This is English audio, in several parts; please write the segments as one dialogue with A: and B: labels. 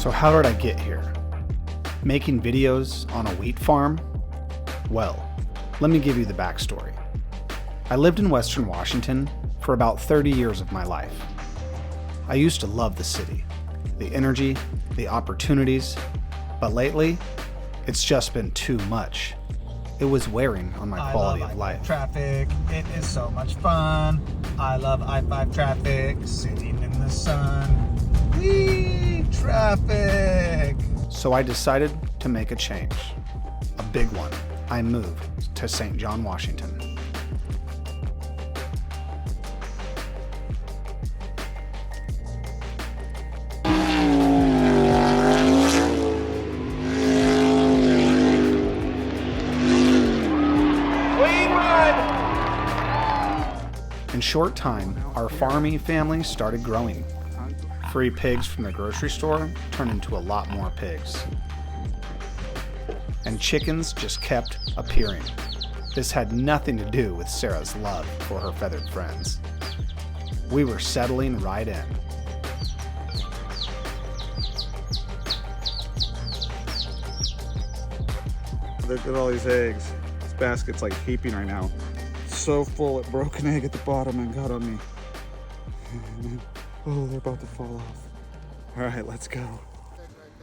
A: So how did I get here? Making videos on a wheat farm? Well, let me give you the backstory. I lived in Western Washington for about 30 years of my life. I used to love the city, the energy, the opportunities, but lately, it's just been too much. It was wearing on my quality of life.
B: Traffic, it is so much fun. I love I-5 traffic, sitting in the sun. Whee, traffic.
A: So I decided to make a change. A big one. I moved to St. John, Washington. In short time, our farming family started growing. Free pigs from the grocery store turned into a lot more pigs. And chickens just kept appearing. This had nothing to do with Sarah's love for her feathered friends. We were settling right in.
C: Look at all these eggs. This basket's like heaping right now. So full, it broke an egg at the bottom and got on me. Oh, they're about to fall off. All right, let's go.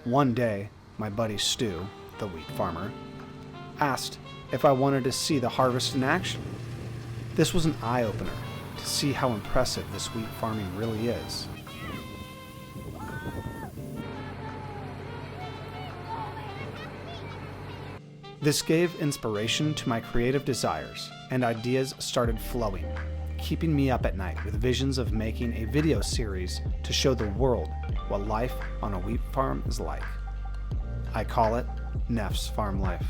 A: One day, my buddy Stu, the wheat farmer, asked if I wanted to see the harvest in action. This was an eye-opener to see how impressive this wheat farming really is. This gave inspiration to my creative desires, and ideas started flowing, keeping me up at night with visions of making a video series to show the world what life on a wheat farm is like. I call it Neff's Farm Life.